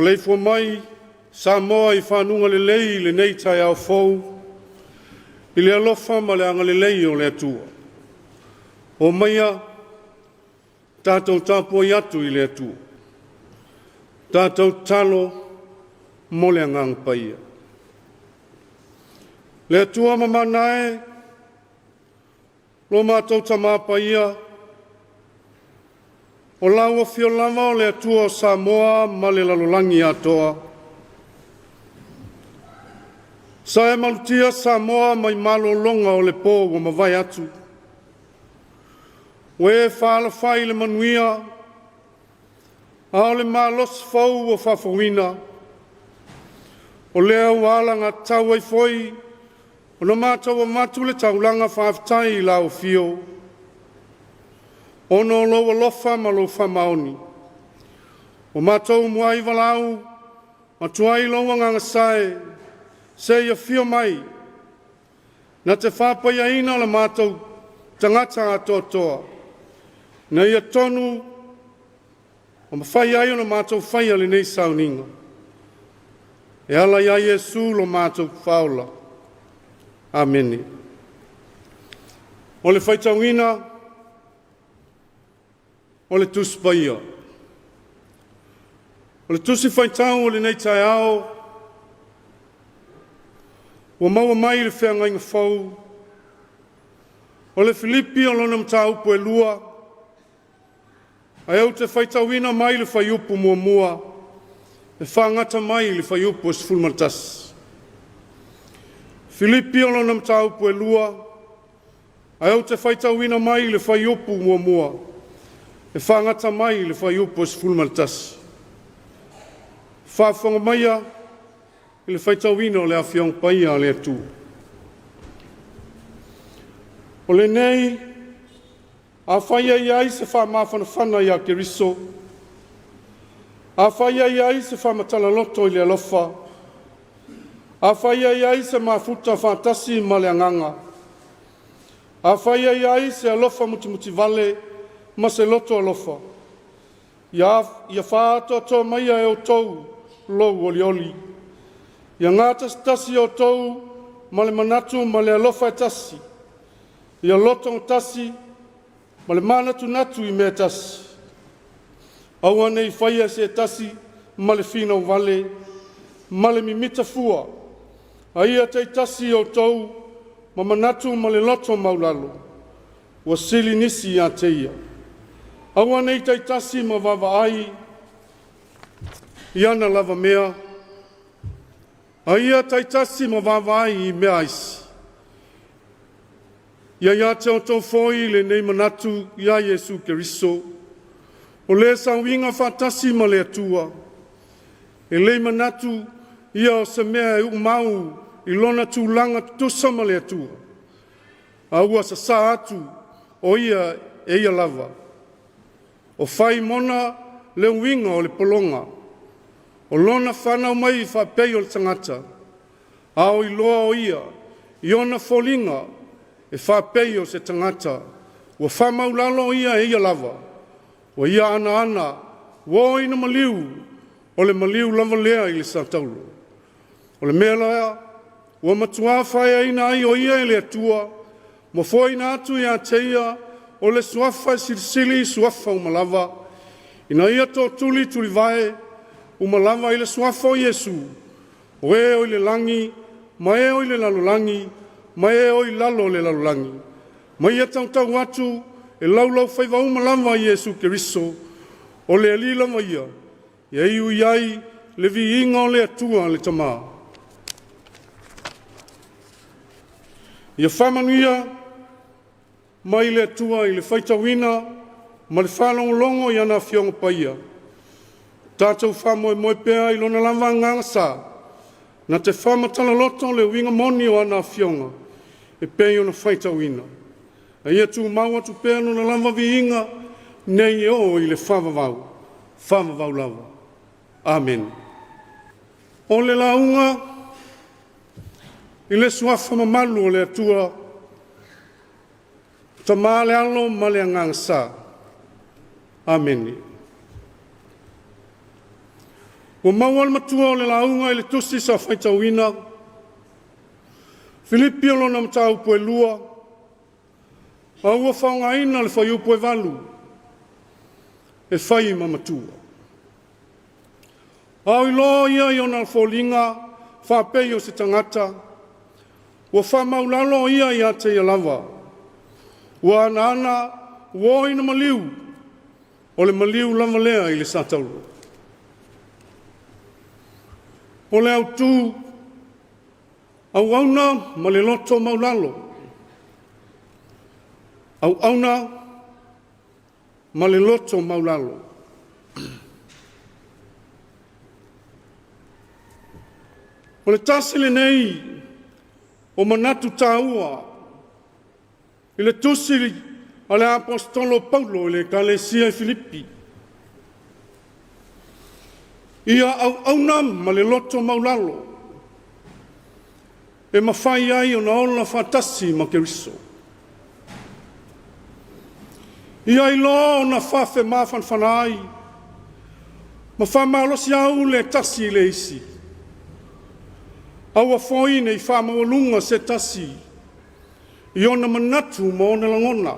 leifo mai Samoa I whanunga le lei le nei Taeao fou I le alofa ma le anga le lei o le atua. O maia tātou Tapua'iga atu I le atua. Tātou talo mo le angang paia. Le atua mamanae lo mātou tamā paia o laua fio lava o le atua o Samoa ma le lalolangi atoa. Sa e malutia Samoa mai malolonga o le pō o mawai atu. We whaala whai le manuia, a o le malos fau o whawhawina. O lea wala ngā tau ai foi, o na mātou a matu le taulanga whawtai I lau fio. Ono loa lofa ma lo whamaoni. O mātou muai walau, matuai loa nganga sae, se ia fio mai, na te whāpai aina la mātou tangata atoa. Na ia tonu, o mawhai ai o na mātou whai ale nei sauninga. E ala ia Iesu lo mātou whaola. Amene. O le whaitauina, o le tusi paia. O le tusi whaitau o le nei Taeao, o maua mai le whenga inga whau. O le Filipi o lona mtaupu e lua. Ai au te whaitauina mai le whaiupu mua. E whangata mai le whaiupu e sfulmantas. Filipi o lona mtaupu e lua. Ai au te whaitauina mai le whaiupu mua. E whangata mai le whaiupu e sfulmantas. Whawhanga maia I le whaitauina o le awhiong paia le atu. O le nei, a whaia iai se whamawhanawhana ia ke riso. A whaia iai se whamatala loto I le alofa. A whaia iai se mafuta whantasi ma le anganga. A whaia iai se alofa mutimuti vale ma se loto alofa. Ia whaato to maia e o tou lou oli. Ia ngāta tasi o tou, ma le manatu, ma le alofa e tasi. Ia loto o tasi, ma le manatu natu I mea tasi. Aua nei whaia se tasi, ma le whina o vale, ma le mimita fua. A ia te tasi o tou, ma manatu, ma le loto maulalo. Ua sili nisi ia te ia. Aua nei te tasi, ma wawa ai, iana lava mea, Aia taitasi ma wawai I mea isi. Ia te o tau foi le nei manatu ia Iesu Keriso. O le sauinga whatasi ma le atua. E le manatu ia o se mea e umau I lona tūlanga tusa ma le atua. Aua sa sa atu o ia e ia lava. O whai mona le uinga o le polonga. O lona whanau mai I whapei o le tangata. Ao I loa o ia, I ona wholinga e whapei o se tangata. Ua whamaulalo ia e ia lava. O ia ana, wo ina maliu, o le maliu lava lea I le santaulo. O le mea laia, ua matua whai aina ai o ia e le atua, mo foi na atu ia teia, o le suafa silisili suafa umalava. Ina ia to tuli vai, umalava I le suafa o Iesu. O e o le langi, ma e o le lalolangi, ma e o lalo le lalolangi. Ma ia tau atu, e laulau whaiva umalava Iesu Keriso, o le alila ma ia. Ia iu iai, le vi inga o le atua le tama. Ia whamanuia, ma I le atua I le whaitawina, ma le whalongolongo I ana whionga paia. Tātou whamoe moe pēa I lona lava nganga sā. Na te whamatala loto le winga moni o ana whionga. E pēi ona whaitawina. A ia tū maua tu pēa lona lava vi inga. Nei e o I le whamavau. Whamavau lava. Amen. O le launga. I le suafa mamalu o le atua. Ta male alo male nganga sā. Amen. Ua maual matua o le launga i le tusi sa whaitawina. Filipi o lona matau poe lua. A ua whaungaina le whaiu poe valu. E whai ma matua. Au i loa ia i ona alfolinga, whapei o se tangata. Ua whamaulalo ia i ate i lava. Ua ana ua ina maliu. O le maliu lava lea i le satauru. O le au tū, au auna ma le loto maulalo. Au auna ma le loto maulalo. O le tasile nei o manatu tāua i le tusi a le apostolo Paulo i le kalesia i Filipi. Ia au auna ma le loto maulalo. E mawhai ai o na ola whatasi ma Keriso. Ia i loa o na whawhe mawhanwhanai. Ma whamalosi au le tasi le isi. Aua foi nei whamawalunga se tasi. I ona manatu ma ona langona.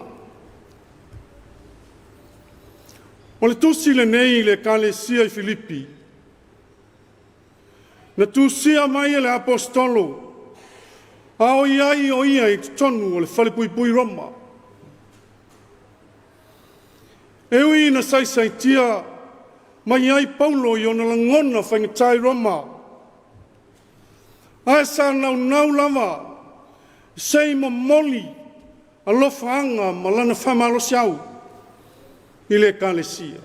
O le tusi le nei le kalesia i Filipi. Na tusia mai le apostolo. A o iai o ia i tonu o le whalepui Roma. E ui na saisaitia mai ai Paulo i ona langona whaingatai Roma. Ae sa nau lava, sei ma moli, alofa anga ma lana whamalosi au i le kalesia.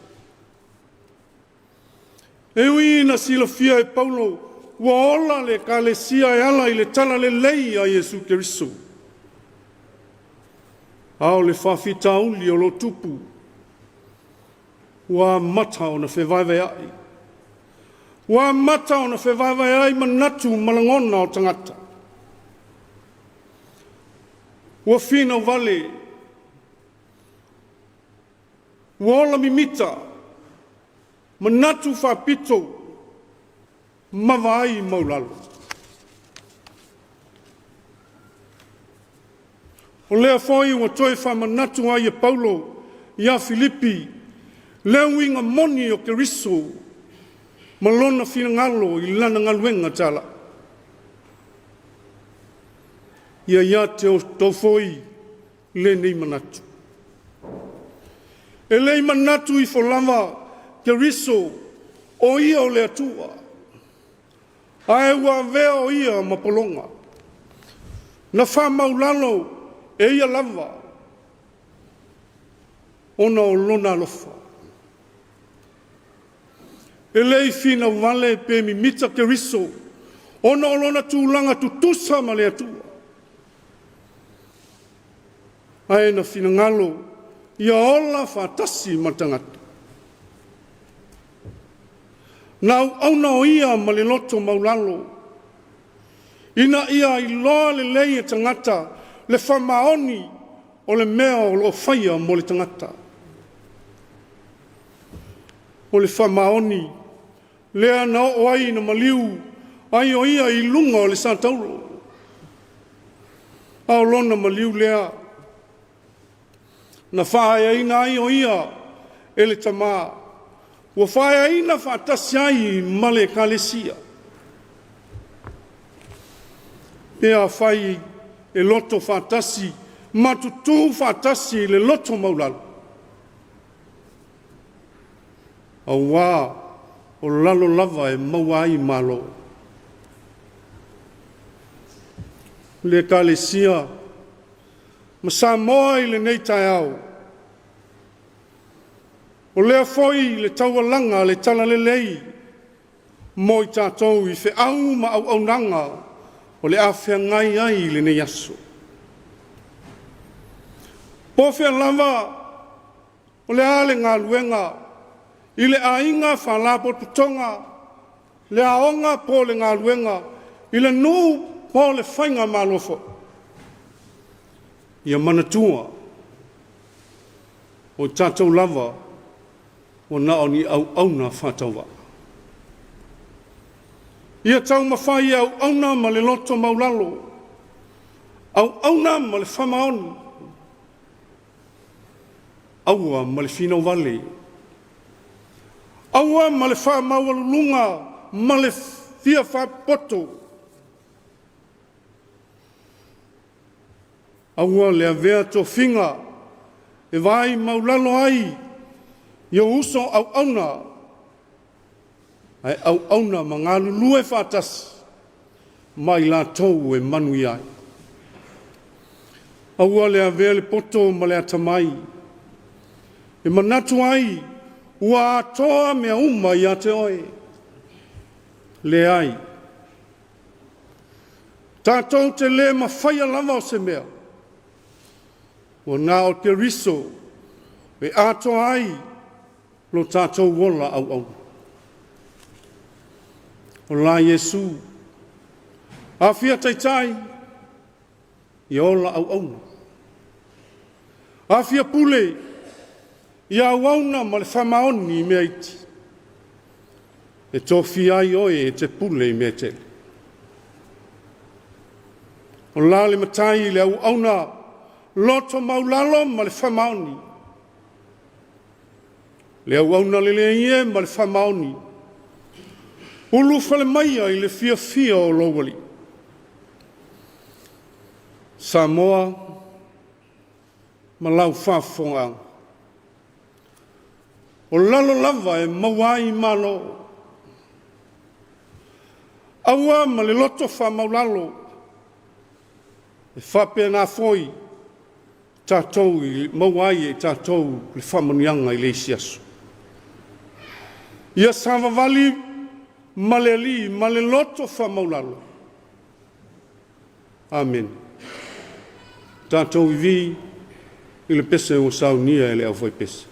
E ui na silofia e Paulo, ua ola le kalesia e ala i le tala le lei a Jesu Keriso. Ao le whawhita uli o lo tupu, ua mata o na whewaiwai ai. Ua mata o na whewaiwai ai manatu malangona o tangata. Ua whina vale, ua ola mimita, manatu whapito, mawai maulalo. O lea foi ua toe whamanatu ai e Paulo ia Filipi, lea winga moni o Keriso, malona whingalo i lana ngaluenga tala. Ia te o tau foi le nei manatu. E lei manatu i wholama Keriso o ia o le atua. Ae ua vea o ia mapolonga. Na whamaulalo e ia lava. Ona o lona alofa. E lei fina wale pe mi mita Keriso. Ona o lona tūlanga tutusa ma le atua. Ae na fina ngalo ia ola whatasi matangata. Nau auna o ia ma le loto maulalo. Ina ia i loa le lei e tangata le whamaoni o le mea o lo whaia mo le tangata. O le whamaoni lea na o ai na maliu ai o ia i lunga o le santauro. Ao lona maliu lea na whaia ina ai o ia e le tamaa. Ua whaia ina whatasi ai ma le kalesia. Pea whai e loto whatasi, matutu whatasi le loto maulalo. Au wā, o lalo lava e mawai malo. Le kalesia, ma Samoa i le nei Taeao. O lea foi le taualanga le tala le lei, mo i tātou i whi au ma au nanga, o le awhia ngai ai le nei aso. Po whia lava, o le ale ngā luenga, i le ainga whalapo tutonga, le aonga po le ngā luenga, i le nū po le whainga malofo. Ia manatua, o tātou lava, o na o ni au na whatawa. Ia tau mawhai au auna ma le loto maulalo. Au auna ma le whamaoni. Aua ma le whino wale. Aua ma le whamaualulunga ma le fia whapoto. Aua le avea to whinga e vai maulalo ai ia uso au auna. Ai au auna ma ngā lulu e whātasi mai la tau e manui ai. Aua le avea le poto ma le atamai. E manatu ai ua atoa mea uma i ate oe. Le ai. Tātou te le ma whaia lava o se mea. O ngā o te riso e atoa ai lo tātou wola au au. O la Yesu, a fia taitai, i ola au au. A fia pule, i au auna ma le whamaoni i mea iti. E tō fiai oe e te pule i mea tele. O la le matai le au auna, loto maulalo ma le whamaoni. Le au auna le ie ma le whamaoni. Ulu whale maia i le fia o lowali. Samoa, ma lau whafonga. O lalo lava e mawai malo. Aua ma le loto whamaulalo. E whape nā foi. Tātou i mawai e tātou le whamanianga i le isiasu. Ia savavali maleli, maleloto whamaulalo. Amen. Tātou i vi i le pese o saunia e le au foi pese.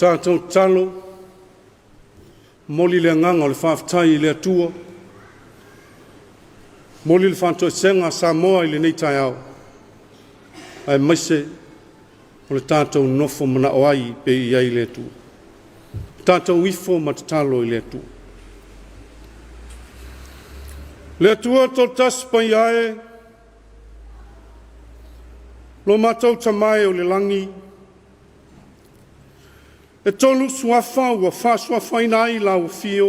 tātou talo, moli le nganga o le whaafitai le atua, moli le whantua senga Samoa i le nei Taeao, ai maise o le tātou nofo mana o ai pe i ai le atua. Tātou ifo matatalo i le atua. Le atua tol taspa i ae, lo mātou tamae o le langi, e tolu suafa ua whasuafa ina ai lau fio,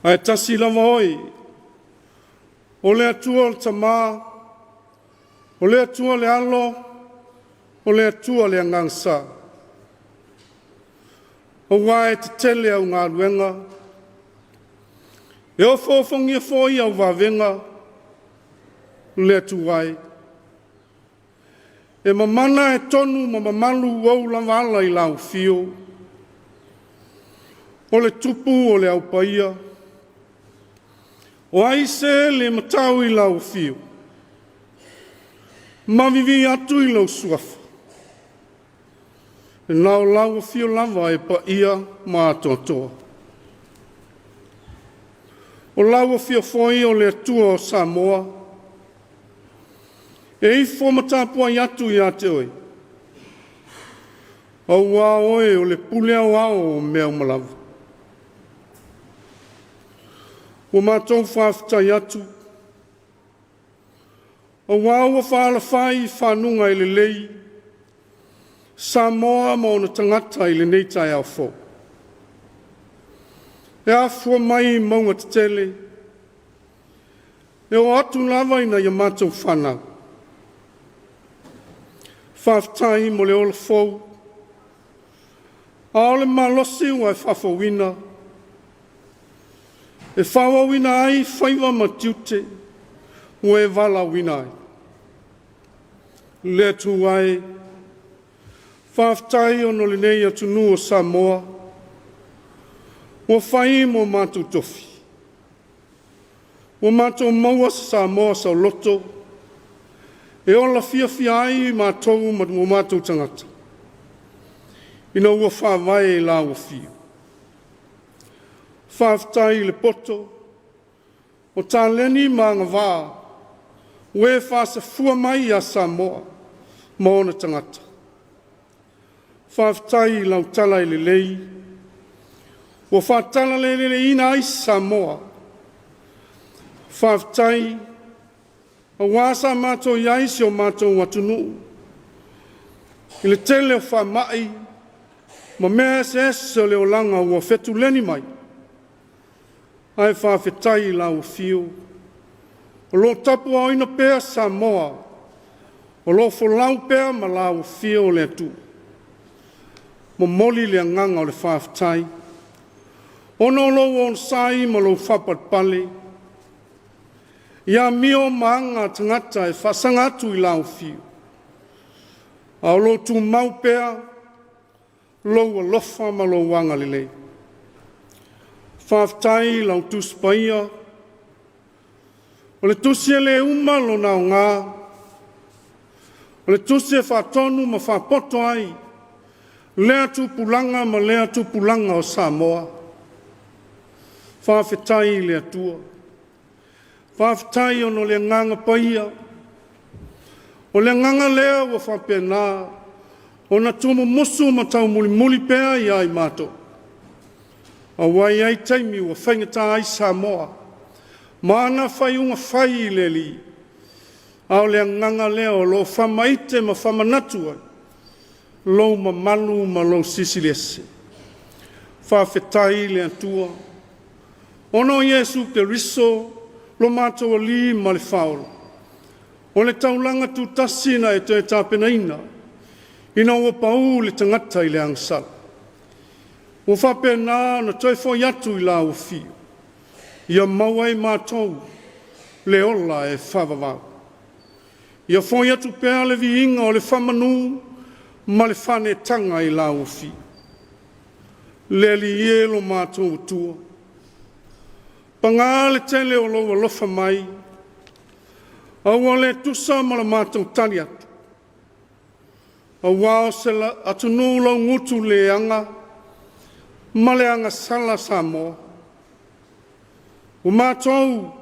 a e tasi lava oi, o le atua le tamā, o le atua le alo, o le atua le angangsa. O wae te tele au ngā ruenga, e o fōwhongia fōi au wawenga, le atu wai. E mamana e tonu ma mamalu au lavala i lau fio, o le tupu o le au paia, o aise le matau i lau fio, mavivi atu i lau suafa. E nao lau fio lava e pa ia ma atoa. O lau fio foi o le atua o Samoa, e i fo Tapua'iga atu i ate oi. Au wā oe o le pulea wao o mea umalawa. O mātou whaafitai atu. O wā ua whaalawhai whanunga i le lei, Samoa mo na tangata i le nei Taeao fo. E afua mai maunga te tele. E o atu lava ina ia mātou whanau. Whaafitai mo le ola fou. A ole malosi ua e whawawina. E whawawina ai whaiva matiute. Ua e wala wina ai. Le tu ai. Whaafitai ono le nei atu nu o Samoa. Ua whai mo mātou tofi. Ua mātou maua sa Samoa sa loto. E ola fia ai mātou ma mātou tangata. Ina ua whawai e la ua fia. Whaafitai le poto. O tā leni ma ngā wā. Ue whaasa fua mai a Samoa. Ma ona tangata. Whaafitai lau tala i le lei. Ua whaatala le ina ai Samoa. Whaafitai a wāsa mātou iaisi o mātou watunu. I le tele o whamai, ma mea se o leo langa ua whetu leni mai. Ai whawhetai la o fio. O lo tapua oina pēa Samoa. O lo folau pēa ma la o fio le atu. Mo moli le nganga o le whawhetai. Ono lo on sai ma lo whapat pale. Ia mio maanga tangata e whasangatu i lau fio. A lo tu mau pea, lo a lofa ma lo wanga lele. Whaafitai lau tu spaia. O le tusi le uma lo nao ngā. O le tusi e whaatonu ma whaapoto ai. Lea tu pulanga ma lea tu pulanga o Samoa. Whaafitai le atua. Whaafitai ono le nganga paia. O le nganga lea ua whapena. O na tumu musu ma tau muli pea i ai mato. A wai ai taimi ua whaingata ai Samoa. Mana whai unga whai i le li. A o le nganga lea o lo whamaite ma whamanatu ai. Lo ma malu ma lo sisilese. Whaafitai le atua. Ono Yesu ke riso. Lo mātou o li ma le whaola. O le taulanga tu tasina e te tāpena ina. Ina ua pau le tangata i le angsala. Ua whapena na toi fo yatu i la ua fio. Ia mawai mātou le ola e whawawau. Ia fo yatu pēa le vi inga o le whamanu ma le whane tanga i la ua fio. Le li lo mātou tua. Pangā le tele o loa lofa mai, aua le tusa ma la mātou tani atu. o wao se atunu lau ngutu leanga, maleanga sala Samoa. O mātou,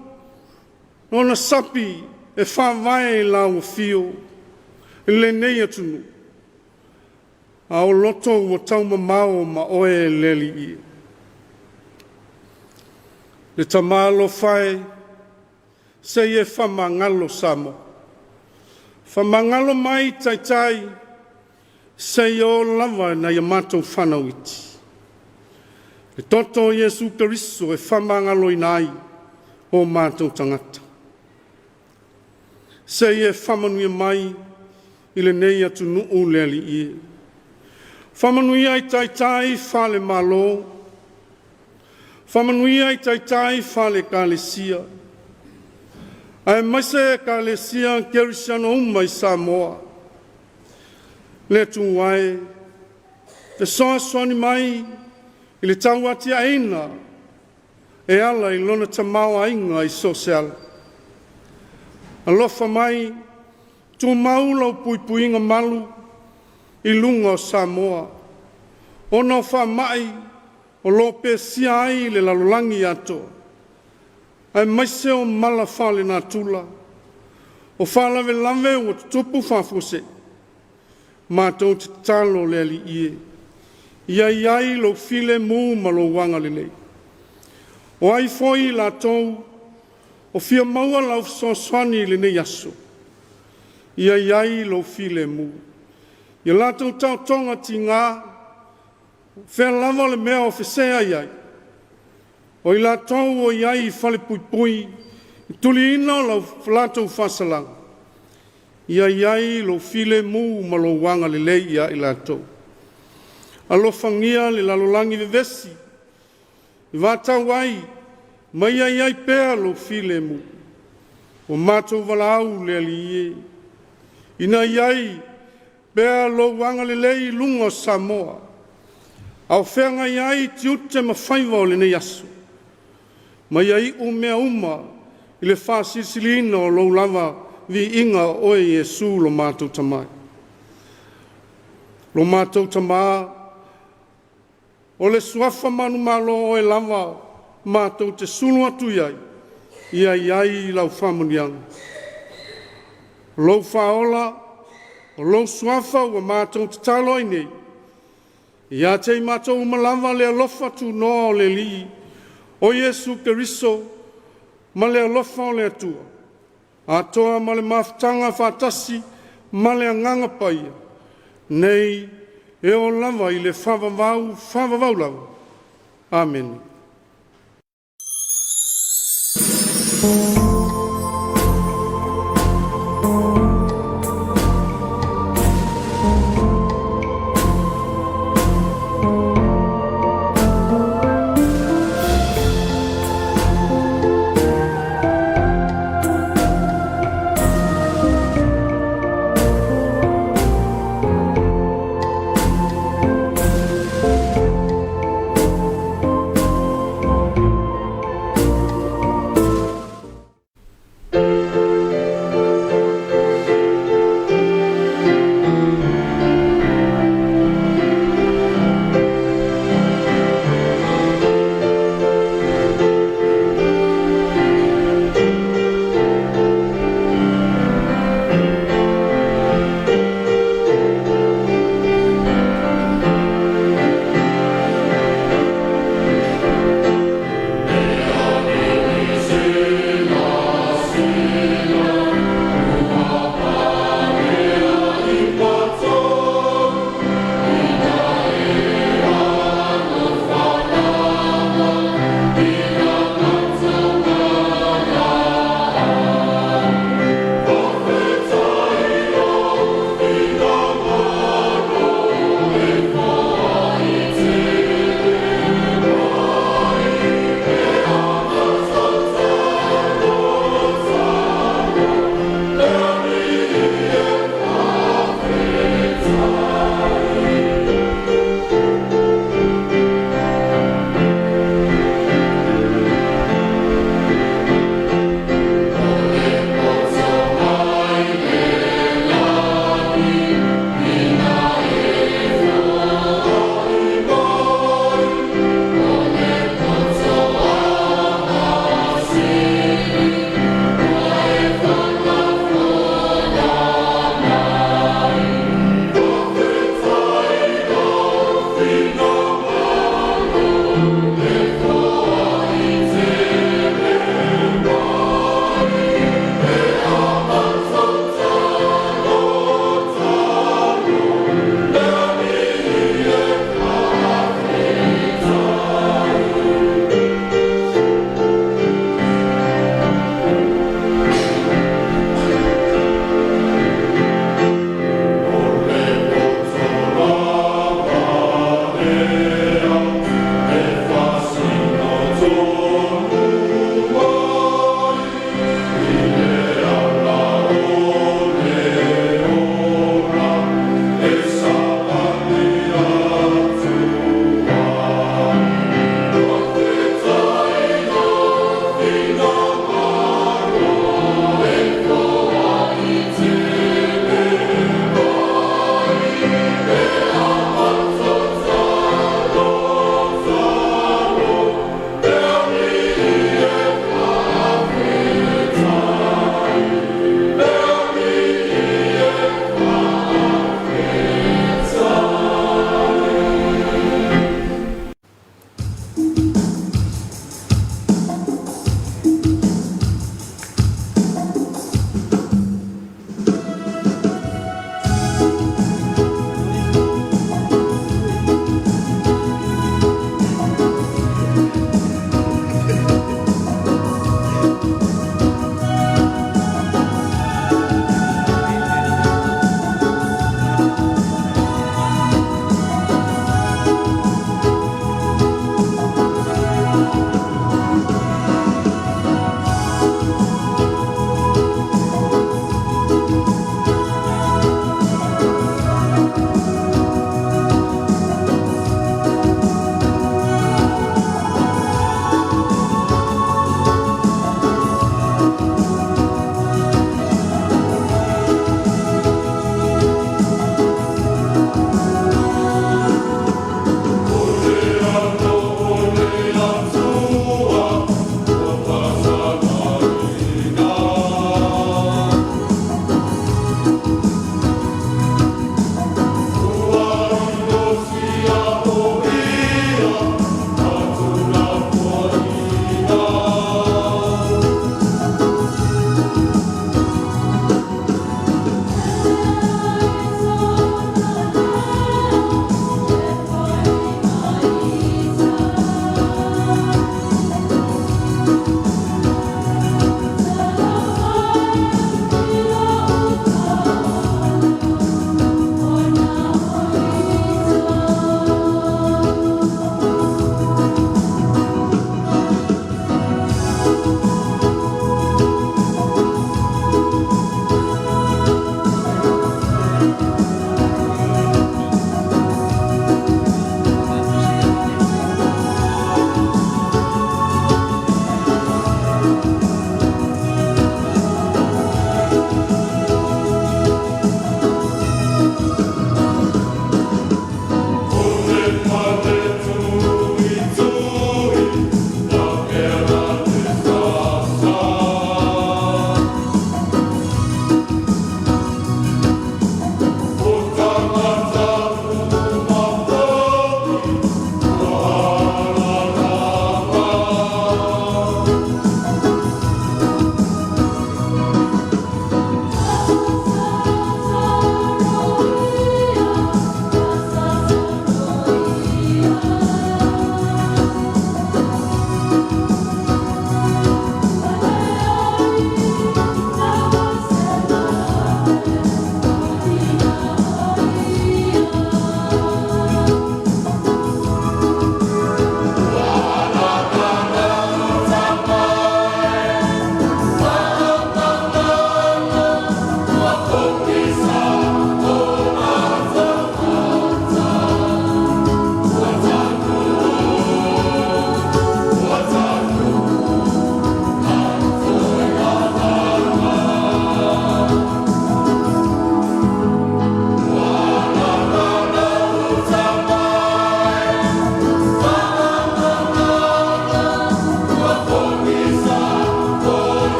ona sapi e whawai lau fio, e le nei atunu. A o loto o tauma mao ma oe leli i. Le tamalo whae, se e whamangalo Samoa. Whamangalo mai tai, se o lava na ia mātou whanau iti. Le toto Yesu Keriso e whamangalo inai o mātou tangata. Se e whamanuia mai i le nei atu nuu leli i. Whamanuia i tai whale malo. Whamanuia i tai whale kalesia. Ai maise kalesia kerisiano umai Samoa. Le tuwae. Te soa soani mai i le tau ati aina. E ala i lona tamau ainga i sosial. Alofa mai, tu maula o puipuinga malu i lunga o Samoa. Ona o wha mai o lope sia ai le lalulangi ato. Ai maise o mala whale nā tula. O whalawe lawe o tupu whafuse. Mātou te talo le ali ie. Ia iai lo file mu ma lo wanga lelei. O ai foi la tou, o fia maua lau soswani le ne yaso. Ia iai lo file mu. Ia la tou tau tonga ti ngā, fea lava le mea o fesea iai. O i la tou o iai fale pui pui, tuli ina lau la tou fasalang. Ia iai lo file mu ma lo wanga lelei ia i la tou. Alofangia le lalolangi vevesi. I vātau ai, mai ai pēr lo file mu. O mātou walau le ali ie. Ina iai, pēr lo wanga le lei lunga Samoa. Au whenga iai ti ute ma whaiva o le nei aso. Mai ai umea uma, i le whāsisilina o lo lava vi inga oe Yesu lo mātou tamai. Lo mātou tamai, o le suafa manu malo o e lava mātou te sunu atu iai, ia iai lau whamuniang. Lou whaola, o lou suafa ua mātou te talo i nei. Ia te mātou umalava le alofa tu noa o le li, o Yesu Keriso, ma le alofa o le atua. A toa ma le mafutanga whatasi, ma le anganga paia. Nei, e o lava i le whavavau lau. Amen.